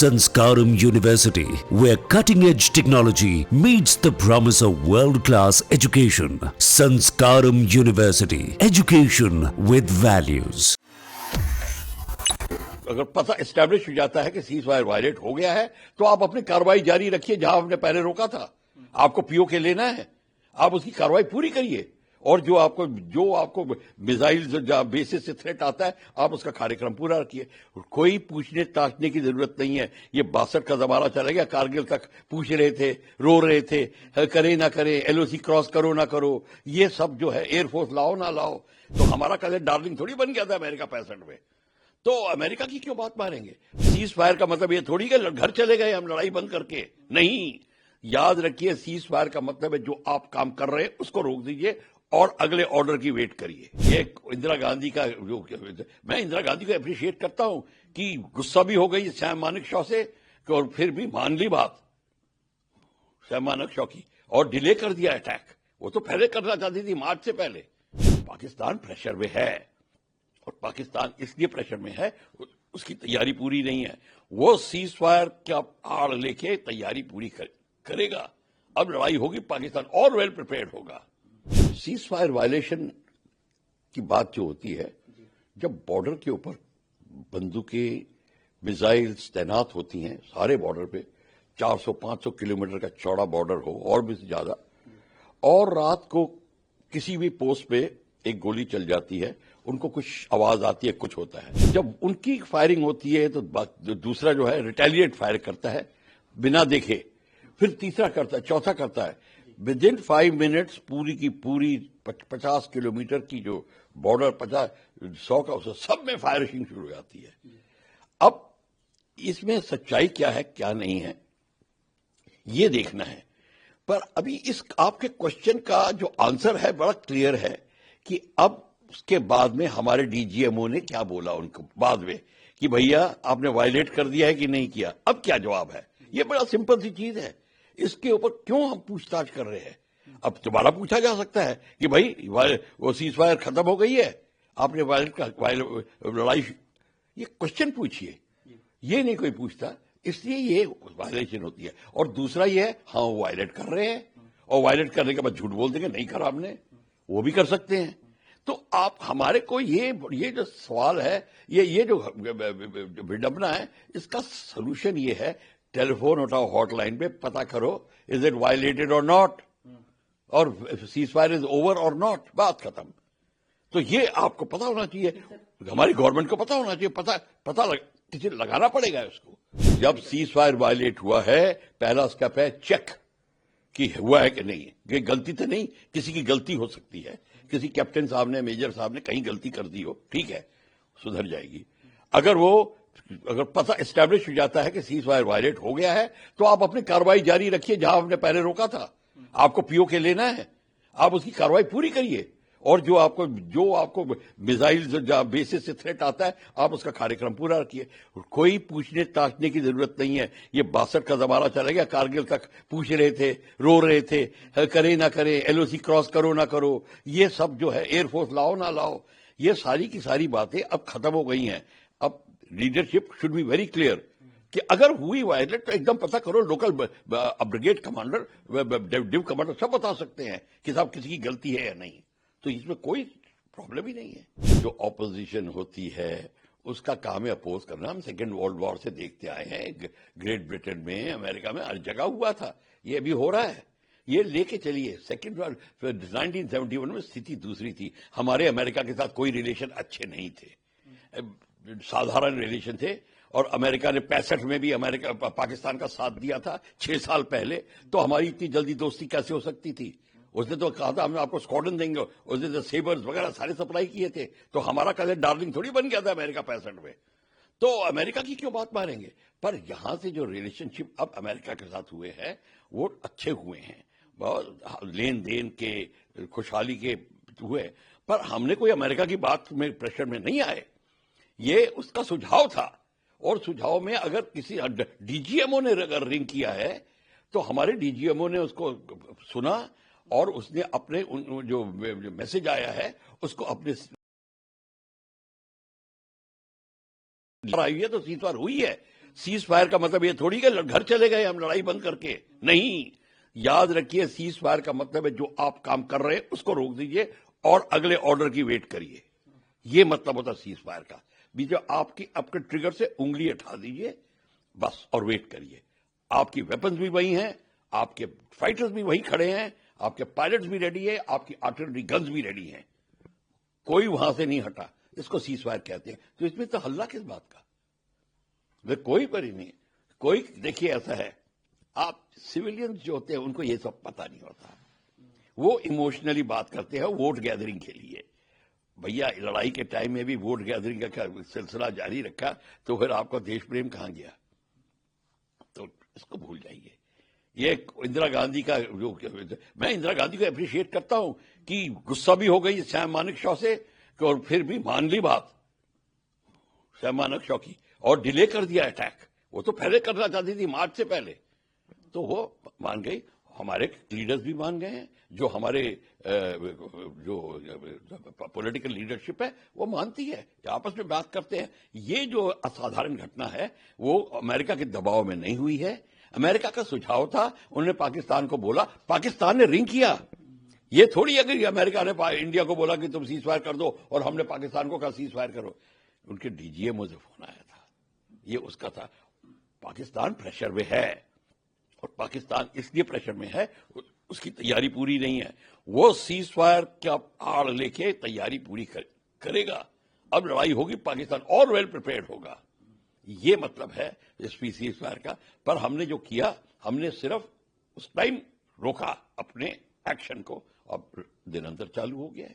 Sanskaram University, where cutting-edge technology meets the promise of world-class education. Sanskaram University, education with values. अगर पता establish हो जाता है कि सीज फायर वायलेट हो गया है तो आप अपनी कार्रवाई जारी रखिए जहां आपने पहले रोका था। आपको पीओके लेना है, आप उसकी कार्रवाई पूरी करिए, और जो आपको मिसाइल बेसिस से थ्रेट आता है आप उसका कार्यक्रम पूरा रखिए। कोई पूछने ताछने की जरूरत नहीं है। ये 62 का जमाना चला गया, कारगिल तक पूछ रहे थे, रो रहे थे, करे ना करे, एलओसी क्रॉस करो ना करो, ये सब जो है एयरफोर्स लाओ ना लाओ। तो हमारा कल डार्लिंग थोड़ी बन गया था अमेरिका 65 में, तो अमेरिका की क्यों बात मारेंगे? सीज फायर का मतलब ये थोड़ी कि घर चले गए हम लड़ाई बंद करके, नहीं। याद रखिए, सीज फायर का मतलब है जो आप काम कर रहे हैं उसको रोक दीजिए और अगले ऑर्डर की वेट करिए। ये इंदिरा गांधी का मैं इंदिरा गांधी को अप्रिशिएट करता हूं कि गुस्सा भी हो गई सैम मानेकशॉ से, और फिर भी मान ली बात सैम मानेकशॉ की और डिले कर दिया अटैक। वो तो पहले करना चाहती थी, मार्च से पहले। पाकिस्तान प्रेशर में है, और पाकिस्तान इसलिए प्रेशर में है, उसकी तैयारी पूरी नहीं है। वो सीज फायर का आड़ लेके तैयारी पूरी करेगा। अब लड़ाई होगी, पाकिस्तान और वेल प्रिपेयर्ड होगा। सीज फायर वायलेशन की बात जो होती है, जब बॉर्डर के ऊपर बंदूकें, मिसाइल्स तैनात होती हैं सारे बॉर्डर पे, 400-500 किलोमीटर का चौड़ा बॉर्डर हो और भी ज्यादा, और रात को किसी भी पोस्ट पे एक गोली चल जाती है, उनको कुछ आवाज आती है, कुछ होता है। जब उनकी फायरिंग होती है तो दूसरा जो है रिटेलिएट फायर करता है बिना देखे, फिर तीसरा करता है, चौथा करता है। विद इन 5 मिनट्स पूरी की पूरी 50 किलोमीटर की जो बॉर्डर 100 का सब में फायरिंग शुरू हो जाती है। अब इसमें सच्चाई क्या है क्या नहीं है ये देखना है। पर अभी इस आपके क्वेश्चन का जो आंसर है बड़ा क्लियर है कि अब उसके बाद में हमारे डीजीएमओ ने क्या बोला उनको बाद में कि भैया आपने वायलेट कर दिया है कि नहीं किया। अब क्या जवाब है? ये बड़ा सिंपल सी चीज है, इसके ऊपर क्यों हम पूछताछ कर रहे हैं? अब दोबारा पूछा जा सकता है कि भाई वो सीज फायर खत्म हो गई है, आपने लड़ाई, ये क्वेश्चन पूछिए, ये नहीं कोई पूछता, इसलिए ये वायलेशन होती है। और दूसरा ये है, हाँ वो वायलेट कर रहे हैं, और वायलेट करने के बाद झूठ बोल देंगे नहीं करा हमने, वो भी कर सकते हैं। तो आप हमारे को ये जो सवाल है, ये जो विडंबना है, इसका सोल्यूशन ये है, टेलीफोन उठाओ हॉटलाइन पे, पता करो इज इट वायलेटेड और नॉट, और सीज फायर इज ओवर और नॉट, बात खत्म। तो ये आपको पता होना चाहिए, हमारी गवर्नमेंट को पता होना चाहिए, किसी लगाना पड़ेगा उसको। जब सीज फायर वायलेट हुआ है, पहला स्टेप है चेक कि हुआ है कि नहीं। ये गलती तो नहीं, किसी की गलती हो सकती है, किसी कैप्टन साहब ने, मेजर साहब ने कहीं गलती कर दी हो, ठीक है, सुधर जाएगी। अगर पता एस्टैब्लिश हो जाता है कि सीज फायर वायलेट हो गया है तो आप अपनी कार्रवाई जारी रखिए जहां आपने पहले रोका था। आपको पीओके लेना है, आप उसकी कार्रवाई पूरी करिए, और जो आपको मिसाइल बेसिस से थ्रेट आता है आप उसका कार्यक्रम पूरा रखिए। कोई पूछने ताछने की जरूरत नहीं है। ये 62 का जमाना चला गया, कारगिल तक पूछ रहे थे, रो रहे थे, करे ना करे, एलओसी क्रॉस करो ना करो, ये सब जो है एयरफोर्स लाओ ना लाओ, ये सारी की सारी बातें अब खत्म हो गई हैं। अब leadership should be very clear कि अगर हुई वायलेट तो एकदम पता करो। Local brigade commander, div commander सब बता सकते हैं कि साहब किसी की गलती है या नहीं, तो इसमें कोई प्रॉब्लम ही नहीं है। जो ऑपोजिशन होती है उसका काम है अपोज करना। हम सेकेंड वर्ल्ड वॉर से देखते आए हैं, ग्रेट ब्रिटेन में, अमेरिका में, हर जगह हुआ था, ये अभी हो रहा है। ये लेके चलिए। 1971 में स्थिति दूसरी थी, हमारे अमेरिका के साथ कोई रिलेशन अच्छे नहीं थे, साधारण रिलेशन थे, और अमेरिका ने 65 में भी पाकिस्तान का साथ दिया था 6 साल पहले, तो हमारी इतनी जल्दी दोस्ती कैसे हो सकती थी? उसने तो कहा था हम आपको स्क्वाड्रन देंगे, उसने तो सेबर्स वगैरह सारे सप्लाई किए थे, तो हमारा कल डार्लिंग थोड़ी बन गया था अमेरिका 65 में, तो अमेरिका की क्यों बात मारेंगे? पर यहां से जो रिलेशनशिप अब अमेरिका के साथ हुए हैं वो अच्छे हुए हैं, बहुत लेन देन के, खुशहाली के हुए। पर हमने कोई अमेरिका की बात में प्रेशर में नहीं आए, ये उसका सुझाव था, और सुझाव में अगर किसी डीजीएमओ ने अगर रिंग किया है तो हमारे डीजीएमओ ने उसको सुना, और उसने अपने जो मैसेज आया है उसको अपने आई है तो सीज फायर हुई है, سیز فائر کا مطلب یہ تھوڑی کہ گھر چلے گئے ہم لڑائی بند کر کے، نہیں. یاد رکھیے سیز فائر کا مطلب ہے جو آپ کام کر رہے ہیں اس کو روک دیجئے اور اگلے آرڈر کی ویٹ کریے. یہ مطلب ہوتا ہے سیز فائر کا. جو آپ کے ٹریگر سے انگلی اٹھا دیجئے بس اور ویٹ کریے. آپ کی ویپنز بھی وہی ہیں، آپ کے فائٹرز بھی وہی کھڑے ہیں، آپ کے پائلٹس بھی ریڈی ہے، آپ کی آرٹلری گنز بھی ریڈی ہیں، کوئی وہاں سے نہیں ہٹا. اس کو سیز فائر کہتے ہیں. تو اس میں تو ہلہ کس بات کا؟ کوئی پری نہیں. کوئی دیکھیے ایسا ہے، آپ سویلینز جو ہوتے ہیں ان کو یہ سب پتہ نہیں ہوتا، وہ ایموشنلی بات کرتے ہیں ووٹ گیدرنگ کے لیے. بھیا لڑائی کے ٹائم میں بھی ووٹ گیدرنگ کا سلسلہ جاری رکھا تو پھر آپ کا دیش پریم کہاں گیا؟ تو اس کو بھول جائیے. یہ اندرا گاندھی کا میں اندرا گاندھی کو اپریشیٹ کرتا ہوں کہ غصہ بھی ہو گئی سیم مانک شاہ سے اور پھر بھی مان لی بات سیم مانک شاہ کی اور ڈیلے کر دیا اٹیک. وہ تو پہلے کرنا چاہتی تھی مارچ سے پہلے، تو وہ مان گئی. ہمارے لیڈرز بھی مان گئے ہیں، جو ہمارے جو پولیٹیکل لیڈرشپ ہے وہ مانتی ہے کہ آپس میں بات کرتے ہیں. یہ جو اسادھارن گھٹنا ہے وہ امریکہ کے دباؤ میں نہیں ہوئی ہے. امریکہ کا سجھاؤ تھا، انہوں نے پاکستان کو بولا، پاکستان نے رنگ کیا. یہ تھوڑی ہے کہ امریکہ نے انڈیا کو بولا کہ تم سیز فائر کر دو اور ہم نے پاکستان کو کہا سیز فائر کرو. ان کے ڈی جی اے مجھے فون آیا تھا، یہ اس کا تھا. پاکستان پریشر میں ہے اور پاکستان اس لیے پریشر میں ہے، اس کی تیاری پوری نہیں ہے. وہ سیز فائر کا آڑ لے کے تیاری پوری کرے گا. اب لڑائی ہوگی پاکستان اور ویل پریپیئرڈ ہوگا. یہ مطلب ہے اس سیز فائر کا. پر ہم نے جو کیا، ہم نے صرف اس ٹائم روکا اپنے ایکشن کو، اب دن اندر چالو ہو گیا ہے.